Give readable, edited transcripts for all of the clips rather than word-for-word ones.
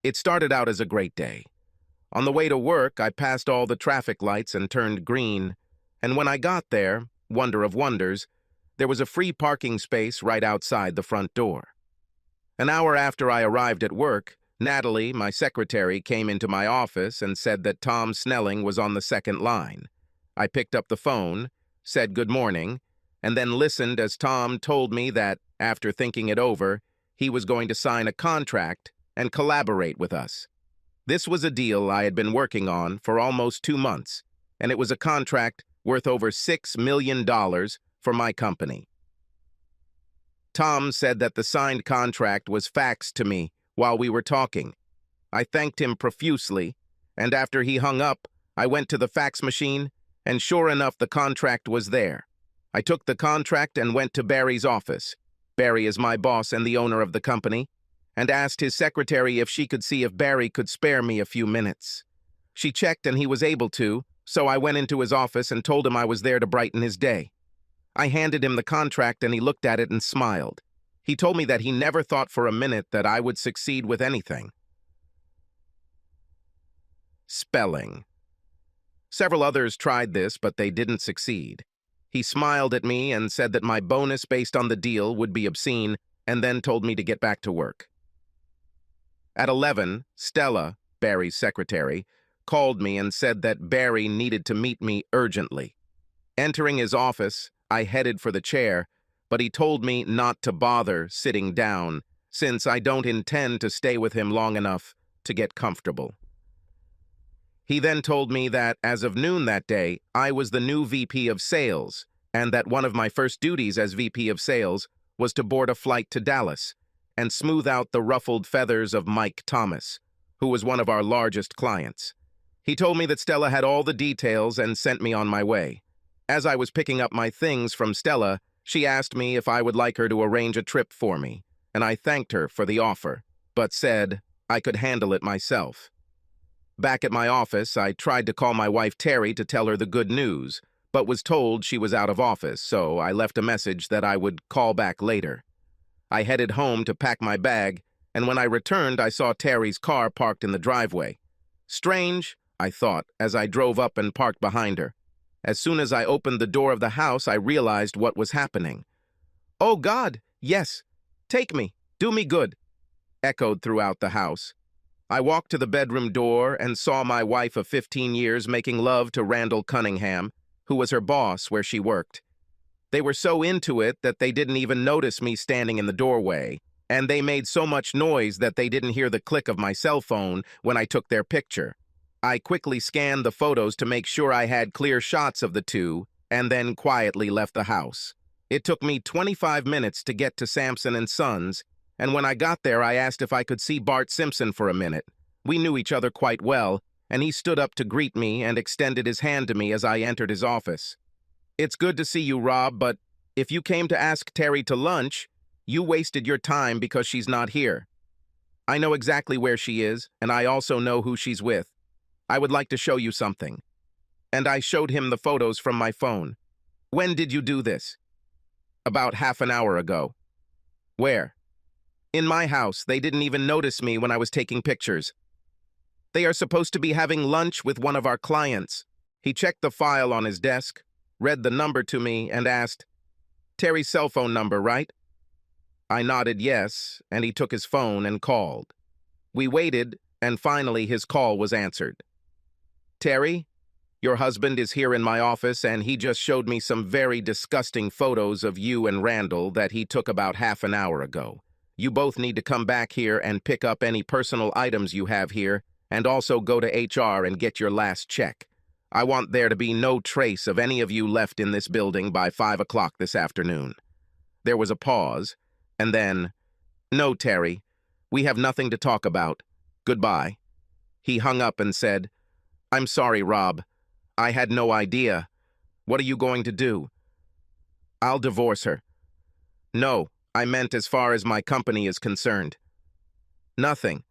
It started out as a great day. On the way to work, I passed all the traffic lights and turned green, and when I got there, wonder of wonders, there was a free parking space right outside the front door. An hour after I arrived at work, Natalie, my secretary, came into my office and said that Tom Snelling was on the second line. I picked up the phone, said good morning, and then listened as Tom told me that, after thinking it over, he was going to sign a contract and collaborate with us. This was a deal I had been working on for almost 2 months, and it was a contract worth over $6 million for my company. Tom said that the signed contract was faxed to me while we were talking. I thanked him profusely, and after he hung up, I went to the fax machine, and sure enough, the contract was there. I took the contract and went to Barry's office. Barry is my boss and the owner of the company, and asked his secretary if she could see if Barry could spare me a few minutes. She checked and he was able to, so I went into his office and told him I was there to brighten his day. I handed him the contract and he looked at it and smiled. He told me that he never thought for a minute that I would succeed with anything. Spelling. Several others tried this, but they didn't succeed. He smiled at me and said that my bonus based on the deal would be obscene, and then told me to get back to work. At 11, Stella, Barry's secretary, called me and said that Barry needed to meet me urgently. Entering his office, I headed for the chair, but he told me not to bother sitting down, since I don't intend to stay with him long enough to get comfortable. He then told me that, as of noon that day, I was the new VP of Sales, and that one of my first duties as VP of Sales was to board a flight to Dallas and smooth out the ruffled feathers of Mike Thomas, who was one of our largest clients. He told me that Stella had all the details and sent me on my way. As I was picking up my things from Stella, she asked me if I would like her to arrange a trip for me, and I thanked her for the offer, but said I could handle it myself. Back at my office, I tried to call my wife Teri to tell her the good news, but was told she was out of office, so I left a message that I would call back later. I headed home to pack my bag, and when I returned, I saw Teri's car parked in the driveway. Strange, I thought, as I drove up and parked behind her. As soon as I opened the door of the house, I realized what was happening. "Oh God, yes, take me, do me good," echoed throughout the house. I walked to the bedroom door and saw my wife of 15 years making love to Randal Cunningham, who was her boss where she worked. They were so into it that they didn't even notice me standing in the doorway, and they made so much noise that they didn't hear the click of my cell phone when I took their picture. I quickly scanned the photos to make sure I had clear shots of the two, and then quietly left the house. It took me 25 minutes to get to Sampson & Sons, and when I got there, I asked if I could see Bart Simpson for a minute. We knew each other quite well, and he stood up to greet me and extended his hand to me as I entered his office. "It's good to see you, Rob, but if you came to ask Teri to lunch, you wasted your time because she's not here. I know exactly where she is, and I also know who she's with. I would like to show you something." And I showed him the photos from my phone. "When did you do this?" "About half an hour ago." "Where?" "In my house. They didn't even notice me when I was taking pictures." "They are supposed to be having lunch with one of our clients." He checked the file on his desk, read the number to me, and asked, "Teri's cell phone number, right?" I nodded yes, and he took his phone and called. We waited, and finally his call was answered. "Teri, your husband is here in my office, and he just showed me some very disgusting photos of you and Randal that he took about half an hour ago. You both need to come back here and pick up any personal items you have here, and also go to HR and get your last check. I want there to be no trace of any of you left in this building by 5 o'clock this afternoon." There was a pause, and then, "No, Teri, we have nothing to talk about. Goodbye." He hung up and said, "I'm sorry, Rob. I had no idea. What are you going to do?" "I'll divorce her." "No, I meant as far as my company is concerned." "Nothing.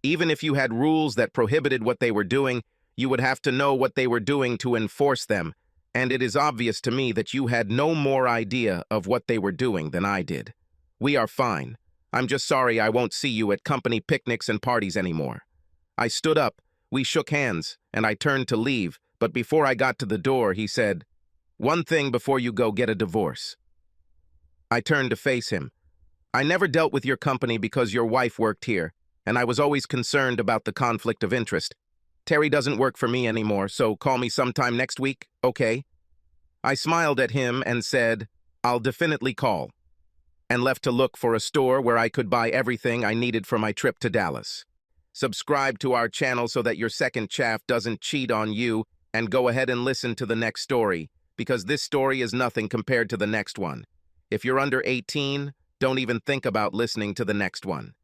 Even if you had rules that prohibited what they were doing, you would have to know what they were doing to enforce them, and it is obvious to me that you had no more idea of what they were doing than I did. We are fine. I'm just sorry I won't see you at company picnics and parties anymore. I stood up, we shook hands, and I turned to leave, but before I got to the door, he said, "One thing before you go get a divorce." I turned to face him. "I never dealt with your company because your wife worked here, and I was always concerned about the conflict of interest. Teri doesn't work for me anymore, so call me sometime next week, okay?" I smiled at him and said, "I'll definitely call," and left to look for a store where I could buy everything I needed for my trip to Dallas. Subscribe to our channel so that your second chaff doesn't cheat on you, and go ahead and listen to the next story, because this story is nothing compared to the next one. If you're under 18, don't even think about listening to the next one.